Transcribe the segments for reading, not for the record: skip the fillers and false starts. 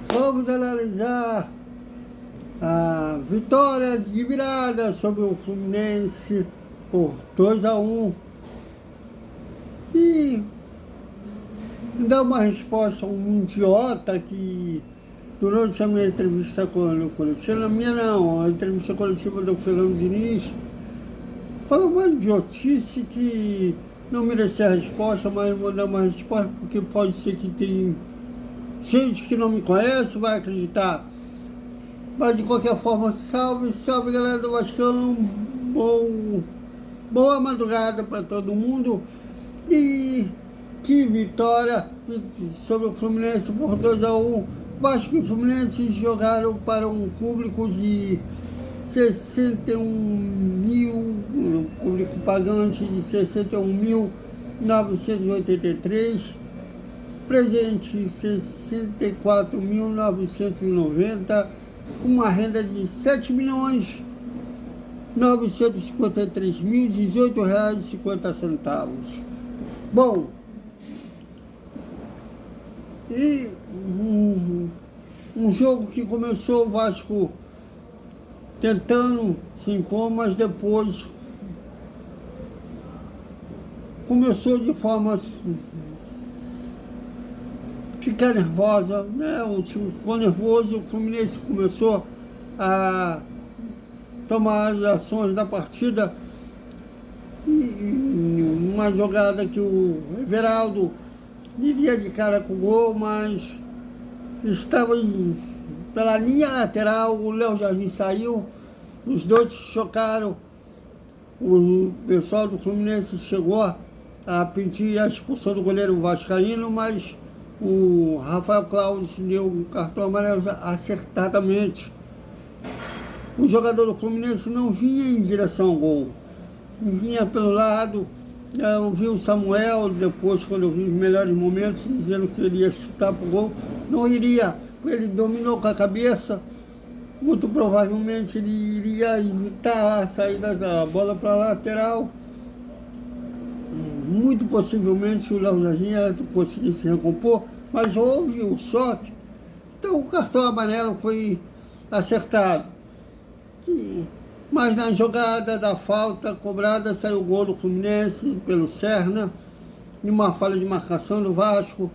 Vamos analisar a vitória de virada sobre o Fluminense por 2-1 e dar uma resposta a um idiota que durante a minha entrevista coletiva, a minha não, a entrevista coletiva do Fernando Diniz, falou uma idiotice que não merecia a resposta, mas vou dar uma resposta porque pode ser que tem gente que não me conhece, vai acreditar. Mas de qualquer forma, salve, salve galera do Vascão, boa madrugada para todo mundo. E que vitória sobre o Fluminense por 2-1. Vasco e Fluminense jogaram para um público de 61 mil, público pagante de 61.983, presente 64.990, com uma renda de R$ 7.953.018,50. Bom, e um jogo que começou o Vasco tentando se impor, mas depois começou de forma a ficar nervosa, né? O time ficou nervoso, o Fluminense começou a tomar as ações da partida e uma jogada que o Everaldo iria de cara com o gol, mas estava pela linha lateral, o Léo Jardim saiu, os dois chocaram, o pessoal do Fluminense chegou a pedir a expulsão do goleiro vascaíno, mas o Rafael Claudio deu um cartão amarelo acertadamente. O jogador do Fluminense não vinha em direção ao gol, vinha pelo lado. Eu vi o Samuel depois, quando eu vi os melhores momentos, dizendo que ele ia chutar pro gol. Não iria, ele dominou com a cabeça. Muito provavelmente ele iria evitar a saída da bola para a lateral. Muito possivelmente o Léo Jardim ia conseguir se recompor, mas houve o choque. Então o cartão amarelo foi acertado. Mas na jogada da falta cobrada saiu o gol do Fluminense pelo Serna, e uma falha de marcação do Vasco,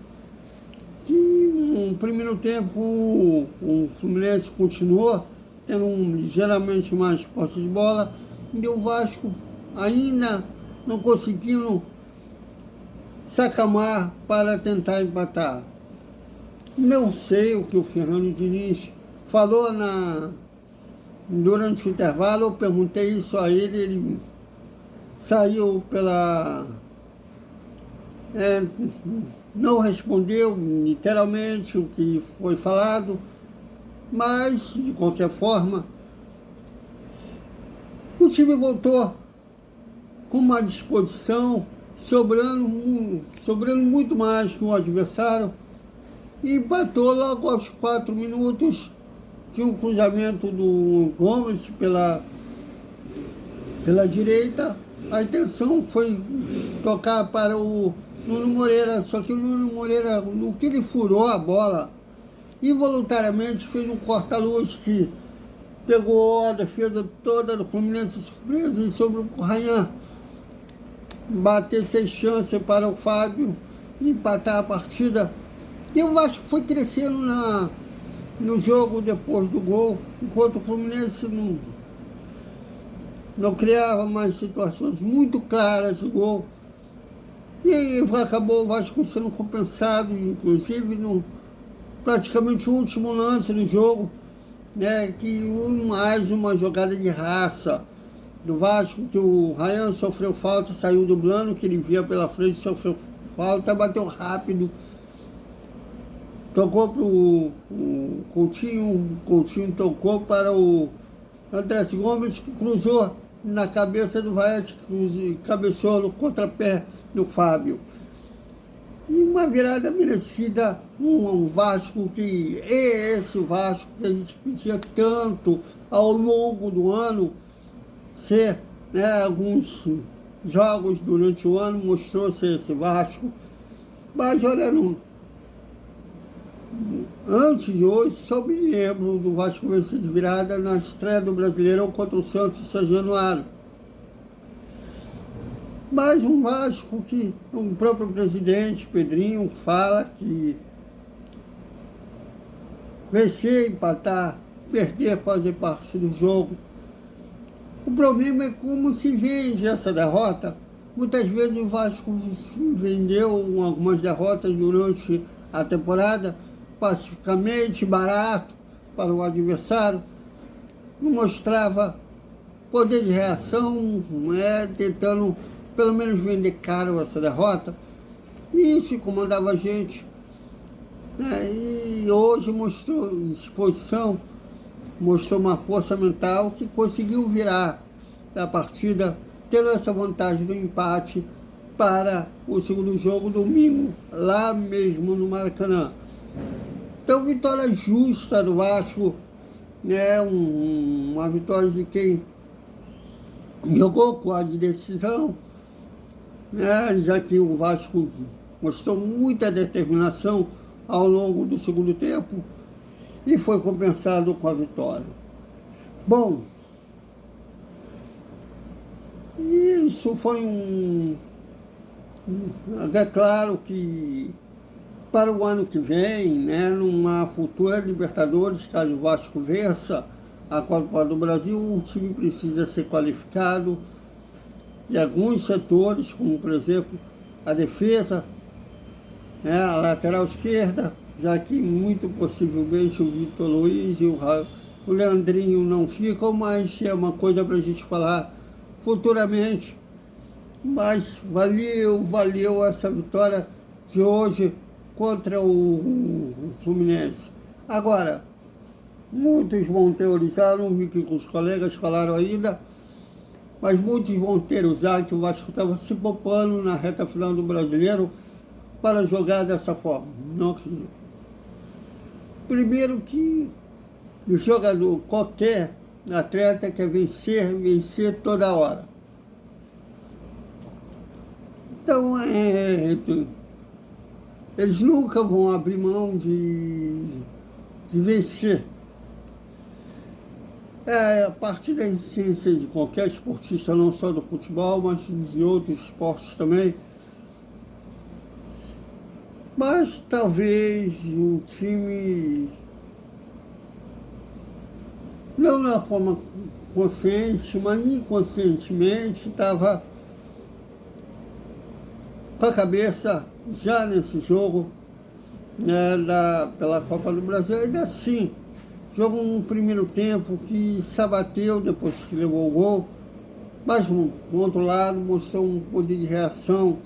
que no primeiro tempo o Fluminense continuou tendo ligeiramente mais posse de bola, e o Vasco ainda não conseguindo se acalmar para tentar empatar. Não sei o que o Fernando Diniz falou durante o intervalo. Eu perguntei isso a ele, ele saiu não respondeu literalmente o que foi falado, mas de qualquer forma o time voltou com uma disposição, sobrando muito mais que o adversário, e empatou logo aos 4 minutos. Tinha um cruzamento do Gomes pela direita. A intenção foi tocar para o Nuno Moreira, só que o Nuno Moreira, no que ele furou a bola, involuntariamente fez um corta-luz que pegou a defesa toda do Fluminense surpresa, e sobre o Ryan bater sem chance para o Fábio empatar a partida. E o Vasco foi crescendo no jogo depois do gol, enquanto o Fluminense não criava mais situações muito claras de gol. E aí acabou o Vasco sendo compensado, inclusive no praticamente o último lance do jogo, né, que mais uma jogada de raça do Vasco, que o Ryan sofreu falta, saiu dublando, que ele via pela frente, sofreu falta, bateu rápido, tocou para o Coutinho tocou para o Andrés Gomes, que cruzou na cabeça do Vaete, que cabeceou no contrapé do Fábio. E uma virada merecida, um Vasco que é esse Vasco que a gente pedia tanto ao longo do ano ser, né, alguns jogos durante o ano mostrou ser esse Vasco. Mas olha, Antes de hoje, só me lembro do Vasco vencer de virada na estreia do Brasileirão contra o Santos em São Januário. Mas um Vasco que o próprio presidente, Pedrinho, fala que vencer, empatar, perder, fazer parte do jogo. O problema é como se vende essa derrota. Muitas vezes o Vasco vendeu algumas derrotas durante a temporada, pacificamente, barato para o adversário, não mostrava poder de reação, tentando pelo menos vender caro essa derrota. E isso incomodava a gente. E hoje mostrou disposição, mostrou uma força mental que conseguiu virar a partida, tendo essa vantagem do empate para o segundo jogo, domingo, lá mesmo no Maracanã. Então, vitória justa do Vasco, uma vitória de quem jogou quase de decisão, já que o Vasco mostrou muita determinação ao longo do segundo tempo e foi compensado com a vitória. Bom, isso foi é claro que para o ano que vem, numa futura Libertadores, caso o Vasco vença a Copa do Brasil, o time precisa ser qualificado e alguns setores, como por exemplo a defesa, a lateral esquerda, já que muito possivelmente o Vitor Luiz e o Leandrinho não ficam, mas é uma coisa para a gente falar futuramente. Mas valeu essa vitória de hoje contra o Fluminense. Agora, muitos vão teorizar, não vi que os colegas falaram ainda, mas muitos vão teorizar que o Vasco estava se poupando na reta final do Brasileiro para jogar dessa forma. Não acredito. Primeiro que o jogador, qualquer atleta quer vencer toda hora. Então, eles nunca vão abrir mão de vencer. A partir da essência de qualquer esportista, não só do futebol, mas de outros esportes também. Mas talvez o time, não na forma consciente, mas inconscientemente, estava com a cabeça já nesse jogo pela Copa do Brasil. Ainda assim, jogou um primeiro tempo que se abateu depois que levou o gol, mas, por outro lado, mostrou um poder de reação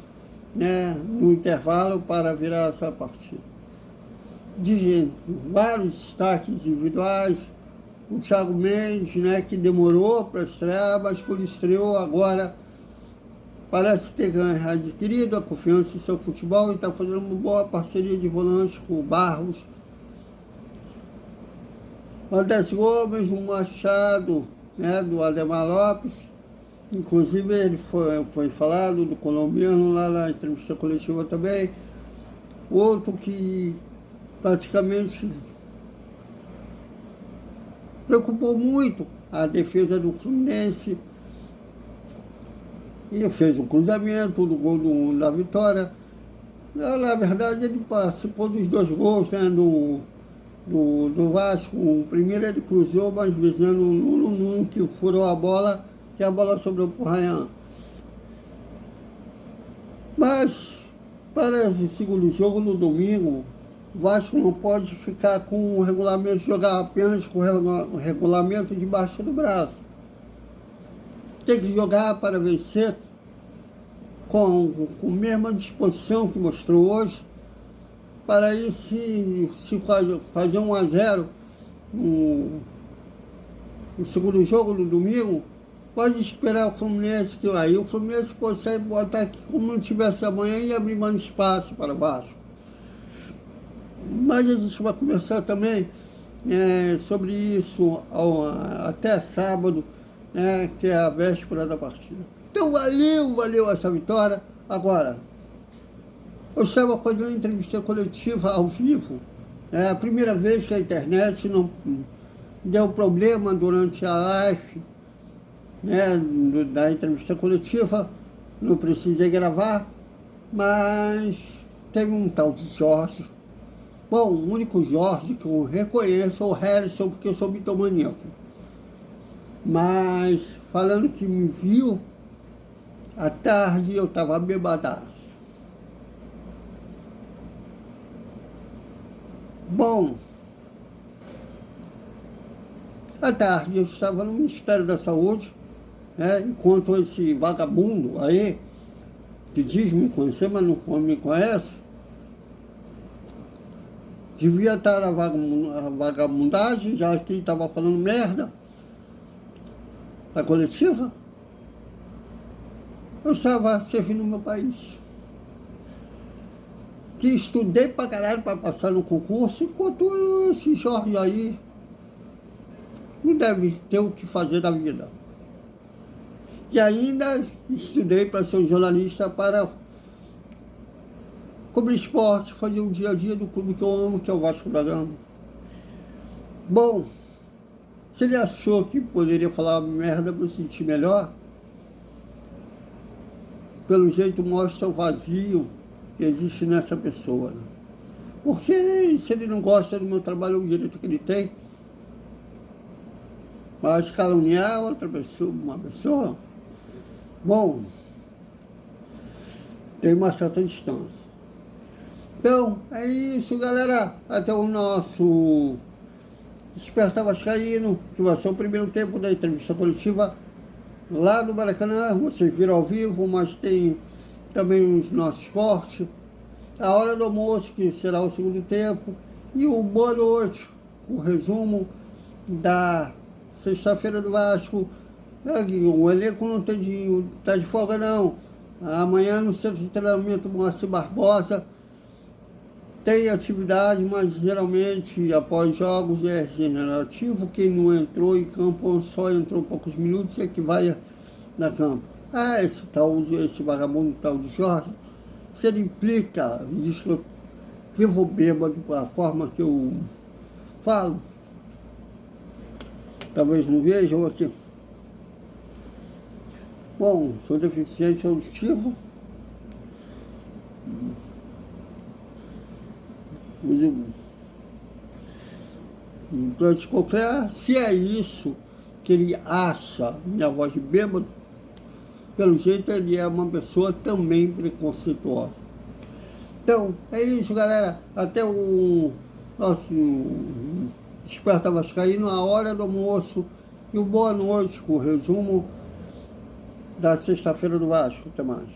no intervalo para virar essa partida. De vários destaques individuais, o Thiago Mendes, que demorou para estrear, mas quando estreou agora, parece ter adquirido a confiança em seu futebol e está fazendo uma boa parceria de volantes com o Barros. Andrés Gomes, um Machado, do Ademar Lopes. Inclusive ele foi falado do colombiano lá na entrevista coletiva também. Outro que praticamente preocupou muito a defesa do Fluminense e fez o cruzamento do gol da vitória. Na verdade, ele participou dos dois gols do Vasco. O primeiro ele cruzou, mas visando o Nuno, que furou a bola, que a bola sobrou para o Ryan. Mas, para o segundo jogo, no domingo, o Vasco não pode ficar com o regulamento, jogar apenas com o regulamento debaixo do braço. Tem que jogar para vencer com a mesma disposição que mostrou hoje, para aí se fazer 1-0 no segundo jogo no domingo, pode esperar o Fluminense, que aí o Fluminense pode sair para o ataque como não tivesse amanhã e abrir mais espaço para baixo. Mas a gente vai conversar também sobre isso até sábado, que é a véspera da partida. Então valeu essa vitória. Agora, eu estava fazendo uma entrevista coletiva ao vivo É a primeira vez que a internet não deu problema durante a live, né, da entrevista coletiva. Não precisei gravar, mas teve um tal de Jorge. Bom, o único Jorge que eu reconheço é o Harrison, porque eu sou mitomaníaco. Mas falando que me viu, à tarde eu estava bebadaço. Bom, à tarde eu estava no Ministério da Saúde, né, enquanto esse vagabundo aí, que diz me conhecer, mas não me conhece, devia estar na vagabundagem, já que estava falando merda da coletiva. Eu estava servindo o meu país, que estudei pra caralho para passar no concurso, enquanto esse Jorge aí não deve ter o que fazer da vida. E ainda estudei para ser um jornalista, para cobrir esporte, fazer o dia a dia do clube que eu amo, que é o Vasco da Gama. Bom, se ele achou que poderia falar merda para se sentir melhor, pelo jeito mostra o vazio que existe nessa pessoa, né? Porque se ele não gosta do meu trabalho, é o direito que ele tem. Mas caluniar outra pessoa, uma pessoa, bom, tem uma certa distância. Então, é isso, galera. Até o nosso Despertar Vascaíno, que vai ser o primeiro tempo da entrevista coletiva lá no Maracanã. Vocês viram ao vivo, mas tem também os nossos cortes. A hora do almoço, que será o segundo tempo. E o boa noite, o resumo da sexta-feira do Vasco. O elenco não tá de folga, não. Amanhã no centro de treinamento Moacir Barbosa tem atividade, mas geralmente após jogos é regenerativo. Quem não entrou em campo, só entrou poucos minutos, é que vai na campo. Esse vagabundo tal de Jorge, se ele implica, diz que eu vivo bêbado pela forma que eu falo. Talvez não vejam aqui. Bom, sou deficiente auditivo. Uso implante coclear. Se é isso que ele acha, minha voz de bêbado, pelo jeito ele é uma pessoa também preconceituosa. Então, é isso, galera. Até o nosso Desperta Vascaíno, a hora do almoço. E o boa noite com o resumo da sexta-feira do Vasco. Até mais.